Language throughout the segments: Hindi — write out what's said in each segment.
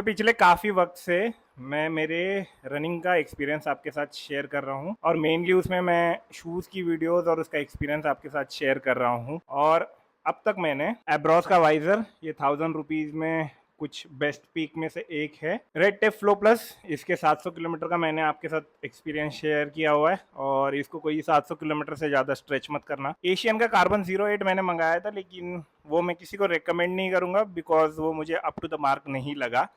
पिछले काफ़ी वक्त से मैं मेरे रनिंग का एक्सपीरियंस आपके साथ शेयर कर रहा हूँ और मेनली उसमें मैं शूज़ की वीडियोस और उसका एक्सपीरियंस आपके साथ शेयर कर रहा हूँ। और अब तक मैंने एब्रॉस का वाइज़र ये 1000 रुपीज़ में कुछ बेस्ट पीक में से एक है। रेड टेप फ्लो प्लस, इसके 700 किलोमीटर का मैंने आपके साथ एक्सपीरियंस शेयर किया हुआ है और इसको कोई 700 किलोमीटर से ज़्यादा स्ट्रेच मत करना। एशियन का कार्बन 08 मैंने मंगाया था, लेकिन वो मैं किसी को रेकमेंड नहीं करूँगा बिकॉज वो मुझे अप टू द मार्क नहीं लगा।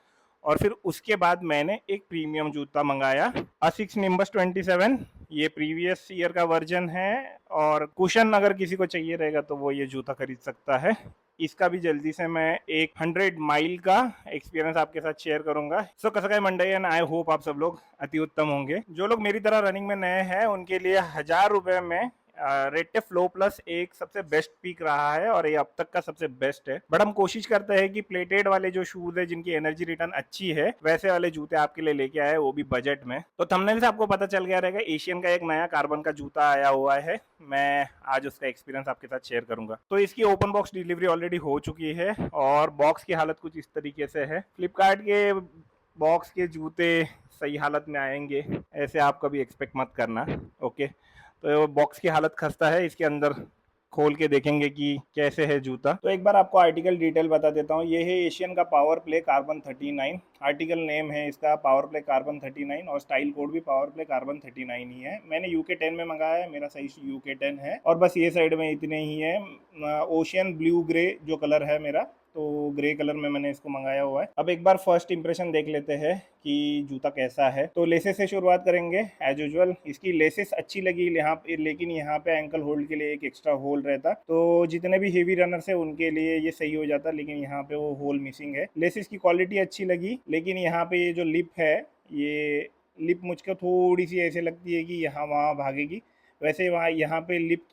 और फिर उसके बाद मैंने एक प्रीमियम जूता मंगाया, असिक्स निम्बस 27। ये प्रीवियस ईयर का वर्जन है और कुशन अगर किसी को चाहिए रहेगा तो वो ये जूता खरीद सकता है। इसका भी जल्दी से मैं एक 100 माइल का एक्सपीरियंस आपके साथ शेयर करूंगा। सो कसकाई मंडई एंड आई होप आप सब लोग अति उत्तम होंगे। जो लोग मेरी तरह रनिंग में नए हैं उनके लिए 1000 रुपए में रेड फ्लो प्लस एक सबसे बेस्ट पीक रहा है और ये अब तक का सबसे बेस्ट है। बट हम कोशिश करते हैं कि प्लेटेड वाले जो शूज है जिनकी एनर्जी रिटर्न अच्छी है वैसे वाले जूते आपके लिए लेके आए, वो भी बजट में। तो थंबनेल से आपको पता चल गया रहेगा, एशियन का एक नया कार्बन का जूता आया हुआ है। मैं आज उसका एक्सपीरियंस आपके साथ शेयर करूंगा। तो इसकी ओपन बॉक्स डिलीवरी ऑलरेडी हो चुकी है और बॉक्स की हालत कुछ इस तरीके से है। फ्लिपकार्ट के बॉक्स के जूते सही हालत में आएंगे ऐसे आप कभी एक्सपेक्ट मत करना। ओके, तो बॉक्स की हालत खस्ता है। इसके अंदर खोल के देखेंगे कि कैसे है जूता। तो एक बार आपको आर्टिकल डिटेल बता देता हूँ। ये है एशियन का power play carbon 39। Article name है इसका पावर प्ले कार्बन 39 और स्टाइल कोड भी पावर प्ले कार्बन 39 ही है। मैंने यूके 10 में मंगाया है, मेरा साइज यूके 10 है। और बस ये साइड में इतने ही है। ओशियन ब्लू ग्रे जो कलर है मेरा, तो ग्रे कलर में मैंने इसको मंगाया हुआ है। अब एक बार फर्स्ट इंप्रेशन देख लेते हैं कि जूता कैसा है। तो लेसेस से शुरुआत करेंगे एज यूजुअल। इसकी लेसेस अच्छी लगी यहाँ पे, लेकिन यहाँ पे एंकल होल्ड के लिए एक एक्स्ट्रा होल रहता, तो जितने भी हेवी रनर्स है उनके लिए ये सही हो जाता, लेकिन यहाँ पे वो होल मिसिंग है। लेसेस की क्वालिटी अच्छी लगी, लेकिन यहाँ पे ये जो लिप है, ये लिप मुझको थोड़ी सी ऐसे लगती है कि यहाँ वहाँ भागेगी। वैसे वहाँ यहाँ पे लिप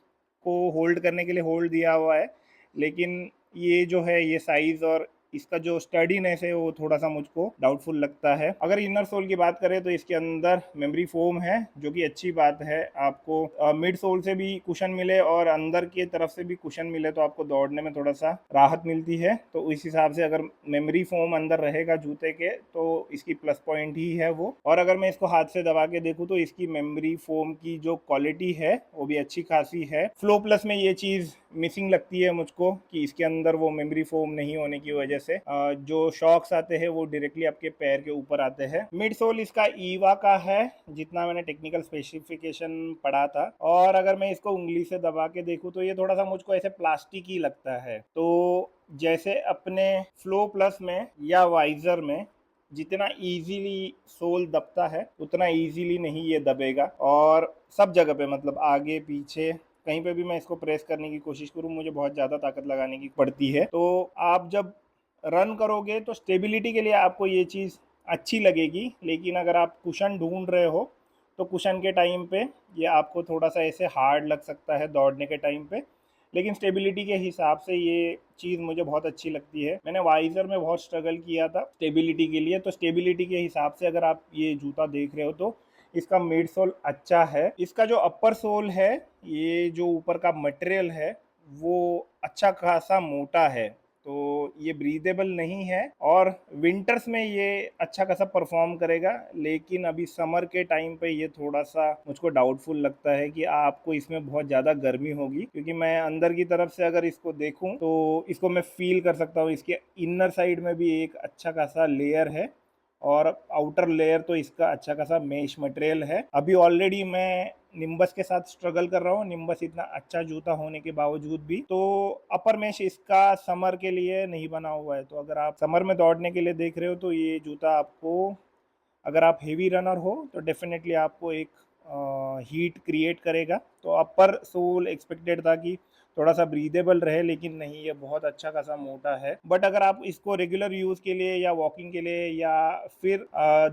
को होल्ड करने के लिए होल्ड दिया हुआ है, लेकिन ये जो है ये साइज और इसका जो स्टडीनेस है वो थोड़ा सा मुझको डाउटफुल लगता है। अगर इनर सोल की बात करें तो इसके अंदर मेमोरी फोम है, जो कि अच्छी बात है। आपको मिड सोल से भी कुशन मिले और अंदर की तरफ से भी कुशन मिले तो आपको दौड़ने में थोड़ा सा राहत मिलती है। तो उस हिसाब से अगर मेमोरी फोम अंदर रहेगा जूते के तो इसकी प्लस पॉइंट ही है वो। और अगर मैं इसको हाथ से दबा के देखूँ तो इसकी मेमोरी फोम की जो क्वालिटी है वो भी अच्छी खासी है। फ्लो प्लस में ये चीज़ मिसिंग लगती है मुझको कि इसके अंदर वो मेमोरी फोम नहीं होने की वजह से जो शॉक्स आते हैं वो डायरेक्टली आपके पैर के ऊपर आते हैं। मिड सोल इसका ईवा का है जितना मैंने टेक्निकल स्पेसिफिकेशन पढ़ा था। और अगर मैं इसको उंगली से दबा के देखूँ तो ये थोड़ा सा मुझको ऐसे प्लास्टिक ही लगता है। तो जैसे अपने फ्लो प्लस में या वाइजर में जितना इजीली सोल दबता है उतना इजीली नहीं ये दबेगा। और सब जगह पे मतलब आगे पीछे कहीं पे भी मैं इसको प्रेस करने की कोशिश करूँ मुझे बहुत ज़्यादा ताकत लगाने की पड़ती है। तो आप जब रन करोगे तो स्टेबिलिटी के लिए आपको ये चीज़ अच्छी लगेगी, लेकिन अगर आप कुशन ढूंढ रहे हो तो कुशन के टाइम पे ये आपको थोड़ा सा ऐसे हार्ड लग सकता है दौड़ने के टाइम पे। लेकिन स्टेबिलिटी के हिसाब से ये चीज़ मुझे बहुत अच्छी लगती है। मैंने वाइजर में बहुत स्ट्रगल किया था स्टेबिलिटी के लिए, तो स्टेबिलिटी के हिसाब से अगर आप ये जूता देख रहे हो तो इसका मिड सोल अच्छा है। इसका जो अपर सोल है, ये जो ऊपर का मटेरियल है वो अच्छा खासा मोटा है, तो ये ब्रीदेबल नहीं है। और विंटर्स में ये अच्छा खासा परफॉर्म करेगा, लेकिन अभी समर के टाइम पे ये थोड़ा सा मुझको डाउटफुल लगता है कि आपको इसमें बहुत ज़्यादा गर्मी होगी, क्योंकि मैं अंदर की तरफ से अगर इसको देखूं तो इसको मैं फील कर सकता हूँ। इसके इनर साइड में भी एक अच्छा खासा लेयर है और आउटर लेयर तो इसका अच्छा खासा मेश मटेरियल है। अभी ऑलरेडी मैं निम्बस के साथ स्ट्रगल कर रहा हूँ, निम्बस इतना अच्छा जूता होने के बावजूद भी। तो अपर मेश इसका समर के लिए नहीं बना हुआ है, तो अगर आप समर में दौड़ने के लिए देख रहे हो तो ये जूता आपको, अगर आप हेवी रनर हो तो डेफिनेटली आपको एक हीट क्रिएट करेगा। तो अपर सोल एक्सपेक्टेड था कि थोड़ा सा ब्रीदेबल रहे, लेकिन नहीं, ये बहुत अच्छा खासा मोटा है। बट अगर आप इसको रेगुलर यूज़ के लिए या वॉकिंग के लिए या फिर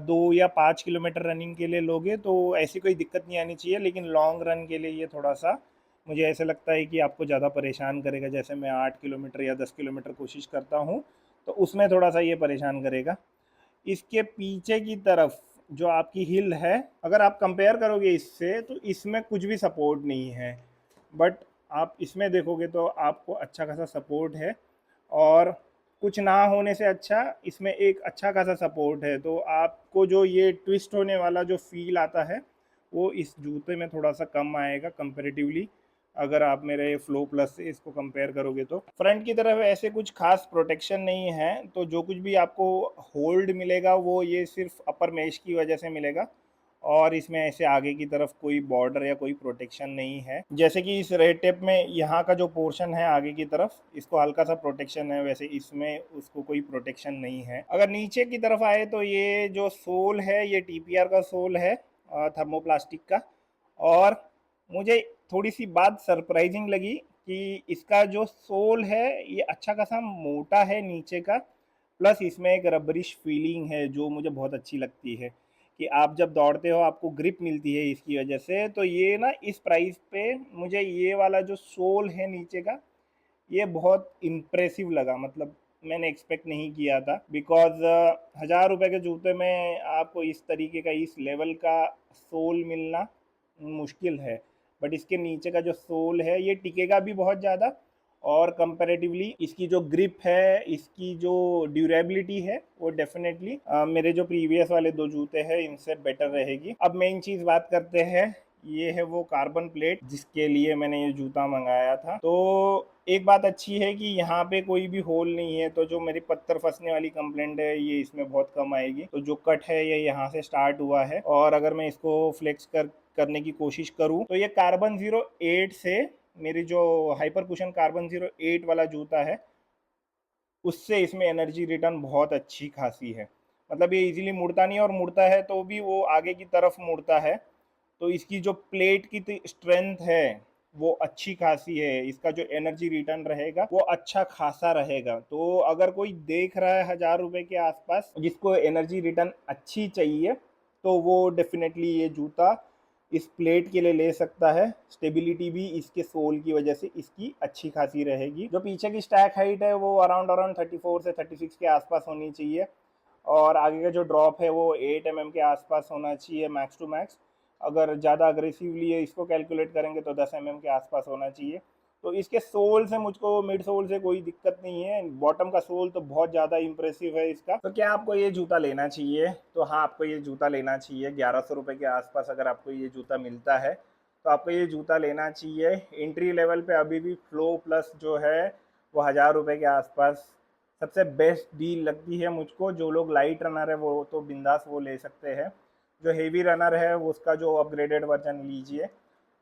2 या 5 किलोमीटर रनिंग के लिए लोगे तो ऐसी कोई दिक्कत नहीं आनी चाहिए। लेकिन लॉन्ग रन के लिए ये थोड़ा सा मुझे ऐसे लगता है कि आपको ज़्यादा परेशान करेगा। जैसे मैं 8 किलोमीटर या 10 किलोमीटर कोशिश करता हूँ तो उसमें थोड़ा सा ये परेशान करेगा। इसके पीछे की तरफ जो आपकी हिल है, अगर आप कंपेयर करोगे इससे तो इसमें कुछ भी सपोर्ट नहीं है, बट आप इसमें देखोगे तो आपको अच्छा खासा सपोर्ट है। और कुछ ना होने से अच्छा इसमें एक अच्छा खासा सपोर्ट है, तो आपको जो ये ट्विस्ट होने वाला जो फील आता है वो इस जूते में थोड़ा सा कम आएगा कंपैरेटिवली, अगर आप मेरे फ्लो प्लस से इसको कंपेयर करोगे। तो फ्रंट की तरफ ऐसे कुछ खास प्रोटेक्शन नहीं है, तो जो कुछ भी आपको होल्ड मिलेगा वो ये सिर्फ अपर मेश की वजह से मिलेगा, और इसमें ऐसे आगे की तरफ कोई बॉर्डर या कोई प्रोटेक्शन नहीं है। जैसे कि इस रेड टेप में यहाँ का जो पोर्शन है आगे की तरफ, इसको हल्का सा प्रोटेक्शन है, वैसे इसमें उसको कोई प्रोटेक्शन नहीं है। अगर नीचे की तरफ आए तो ये जो सोल है ये टीपीआर का सोल है, थर्मोप्लास्टिक का। और मुझे थोड़ी सी बात सरप्राइजिंग लगी कि इसका जो सोल है ये अच्छा खासा मोटा है नीचे का, प्लस इसमें एक रबरिश फीलिंग है जो मुझे बहुत अच्छी लगती है कि आप जब दौड़ते हो आपको ग्रिप मिलती है इसकी वजह से। तो ये ना इस प्राइस पे मुझे ये वाला जो सोल है नीचे का ये बहुत इम्प्रेसिव लगा, मतलब मैंने एक्सपेक्ट नहीं किया था, बिकॉज 1000 रुपये के जूते में आपको इस तरीके का इस लेवल का सोल मिलना मुश्किल है। बट इसके नीचे का जो सोल है ये टिकेगा भी बहुत ज़्यादा, और कंपैरेटिवली इसकी जो ग्रिप है, इसकी जो ड्यूरेबिलिटी है वो डेफिनेटली मेरे जो प्रीवियस वाले दो जूते हैं इनसे बेटर रहेगी। अब मेन चीज़ बात करते हैं, ये है वो कार्बन प्लेट जिसके लिए मैंने ये जूता मंगाया था। तो एक बात अच्छी है कि यहाँ पे कोई भी होल नहीं है, तो जो मेरी पत्थर फंसने वाली कंप्लेंट है ये इसमें बहुत कम आएगी। तो जो कट है ये यहाँ से स्टार्ट हुआ है, और अगर मैं इसको फ्लेक्स करने की कोशिश करूँ तो ये कार्बन 08 से, मेरी जो हाइपर कुशन कार्बन 08 वाला जूता है उससे इसमें एनर्जी रिटर्न बहुत अच्छी खासी है। मतलब ये इजीली मुड़ता नहीं है, और मुड़ता है तो भी वो आगे की तरफ मुड़ता है। तो इसकी जो प्लेट की स्ट्रेंथ है वो अच्छी खासी है, इसका जो एनर्जी रिटर्न रहेगा वो अच्छा खासा रहेगा। तो अगर कोई देख रहा है 1000 रुपये के आसपास जिसको एनर्जी रिटर्न अच्छी चाहिए, तो वो डेफिनेटली ये जूता इस प्लेट के लिए ले सकता है। स्टेबिलिटी भी इसके सोल की वजह से इसकी अच्छी खासी रहेगी। जो पीछे की स्टैक हाइट है वो अराउंड अराउंड 34 से 36 के आसपास होनी चाहिए, और आगे का जो ड्रॉप है वो 8 mm के आसपास होना चाहिए मैक्स टू मैक्स। अगर ज़्यादा अग्रेसिवली इसको कैलकुलेट करेंगे तो 10 mm के आसपास होना चाहिए। तो इसके सोल से मुझको, मिड सोल से कोई दिक्कत नहीं है, बॉटम का सोल तो बहुत ज़्यादा इंप्रेसिव है इसका। तो क्या आपको ये जूता लेना चाहिए? तो हाँ, आपको ये जूता लेना चाहिए। 1100 रुपये के आसपास अगर आपको ये जूता मिलता है तो आपको ये जूता लेना चाहिए। एंट्री लेवल पे अभी भी फ्लो प्लस जो है वो 1000 रुपये के आसपास सबसे बेस्ट डील लगती है मुझको। जो लोग लाइट रनर है वो तो बिंदास वो ले सकते हैं, जो हेवी रनर है वो उसका जो अपग्रेडेड वर्जन लीजिए।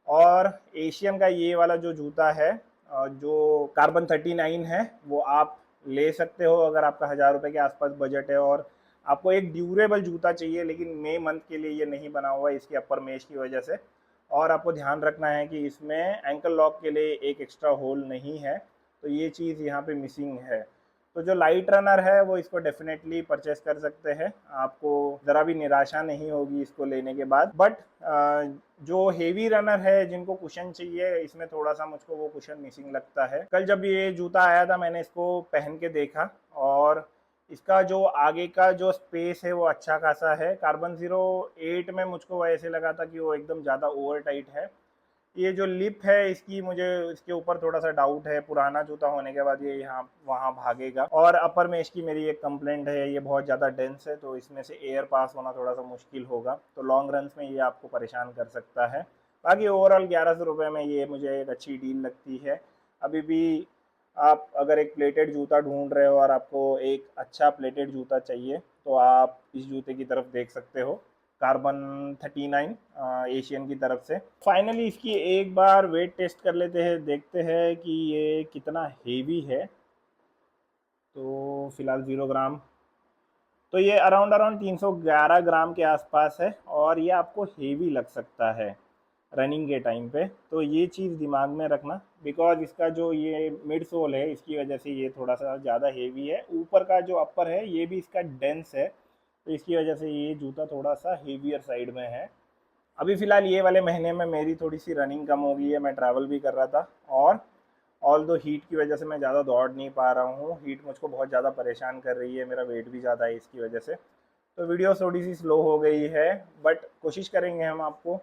और एशियन का ये वाला जो जूता है जो कार्बन 39 है वो आप ले सकते हो अगर आपका 1000 रुपये के आसपास बजट है, और आपको एक ड्यूरेबल जूता चाहिए। लेकिन मई मंथ के लिए ये नहीं बना हुआ है इसकी अपर मेश की वजह से। और आपको ध्यान रखना है कि इसमें एंकल लॉक के लिए एक एक्स्ट्रा होल नहीं है, तो ये चीज़ यहाँ पे मिसिंग है। तो जो लाइट रनर है वो इसको डेफिनेटली परचेस कर सकते हैं, आपको ज़रा भी निराशा नहीं होगी इसको लेने के बाद। बट जो हेवी रनर है जिनको कुशन चाहिए, इसमें थोड़ा सा मुझको वो कुशन मिसिंग लगता है। कल जब ये जूता आया था मैंने इसको पहन के देखा, और इसका जो आगे का जो स्पेस है वो अच्छा खासा है। कार्बन 08 में मुझको ऐसे लगा था कि वो एकदम ज़्यादा ओवर टाइट है। ये जो लिप है इसकी, मुझे इसके ऊपर थोड़ा सा डाउट है, पुराना जूता होने के बाद ये यहाँ वहाँ भागेगा। और अपर में इसकी मेरी एक कंप्लेंट है, ये बहुत ज़्यादा डेंस है, तो इसमें से एयर पास होना थोड़ा सा मुश्किल होगा, तो लॉन्ग रन में ये आपको परेशान कर सकता है। बाकी ओवरऑल 1100 रुपये में ये मुझे एक अच्छी डील लगती है। अभी भी आप अगर एक प्लेटेड जूता ढूंढ रहे हो और आपको एक अच्छा प्लेटेड जूता चाहिए तो आप इस जूते की तरफ देख सकते हो, कार्बन 39 एशियन की तरफ से। फाइनली इसकी एक बार वेट टेस्ट कर लेते हैं, देखते हैं कि ये कितना हेवी है। तो फिलहाल 0 ग्राम, तो ये अराउंड अराउंड 311 ग्राम के आसपास है, और ये आपको हेवी लग सकता है रनिंग के टाइम पे। तो ये चीज़ दिमाग में रखना, बिकॉज इसका जो ये मिड सोल है इसकी वजह से ये थोड़ा सा ज़्यादा हेवी है। ऊपर का जो अपर है ये भी इसका डेंस है, तो इसकी वजह से ये जूता थोड़ा सा हेवियर साइड में है। अभी फ़िलहाल ये वाले महीने में मेरी थोड़ी सी रनिंग कम हो गई है, मैं ट्रैवल भी कर रहा था, और ऑल दो हीट की वजह से मैं ज़्यादा दौड़ नहीं पा रहा हूँ। हीट मुझको बहुत ज़्यादा परेशान कर रही है, मेरा वेट भी ज़्यादा है इसकी वजह से, तो वीडियो थोड़ी सी स्लो हो गई है। बट कोशिश करेंगे हम आपको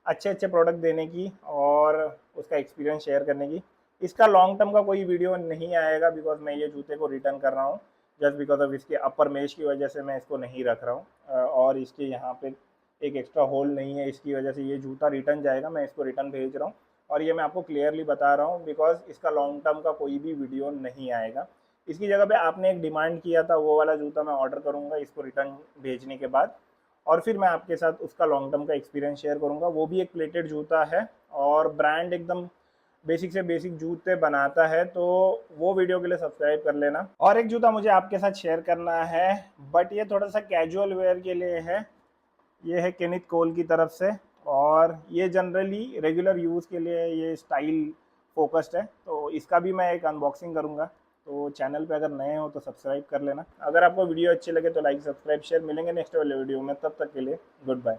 अच्छे अच्छे प्रोडक्ट देने की और उसका एक्सपीरियंस शेयर करने की। इसका लॉन्ग टर्म का कोई वीडियो नहीं आएगा बिकॉज मैं ये जूते को रिटर्न कर रहा हूँ जस्ट बिकॉज ऑफ इसके अपर मेश की वजह से मैं इसको नहीं रख रहा हूँ और इसके यहाँ पे एक एक्स्ट्रा होल नहीं है, इसकी वजह से ये जूता रिटर्न जाएगा, मैं इसको रिटर्न भेज रहा हूँ। और ये मैं आपको क्लियरली बता रहा हूँ बिकॉज इसका लॉन्ग टर्म का कोई भी वीडियो नहीं आएगा। इसकी जगह पे आपने एक डिमांड किया था, वो वाला जूता मैं ऑर्डर करूँगा इसको रिटर्न भेजने के बाद, और फिर मैं आपके साथ उसका लॉन्ग टर्म का एक्सपीरियंस शेयर करूँगा। वो भी एक प्लेटेड जूता है और ब्रांड एकदम बेसिक से बेसिक जूते बनाता है, तो वो वीडियो के लिए सब्सक्राइब कर लेना। और एक जूता मुझे आपके साथ शेयर करना है बट ये थोड़ा सा कैजुअल वेयर के लिए है। ये है केनिथ कोल की तरफ से और ये जनरली रेगुलर यूज़ के लिए ये स्टाइल फोकस्ड है, तो इसका भी मैं एक अनबॉक्सिंग करूँगा। तो चैनल पे अगर नए हो तो सब्सक्राइब कर लेना। अगर आपको वीडियो अच्छी लगे तो लाइक सब्सक्राइब शेयर। मिलेंगे नेक्स्ट वाले वीडियो में, तब तक के लिए गुड बाय।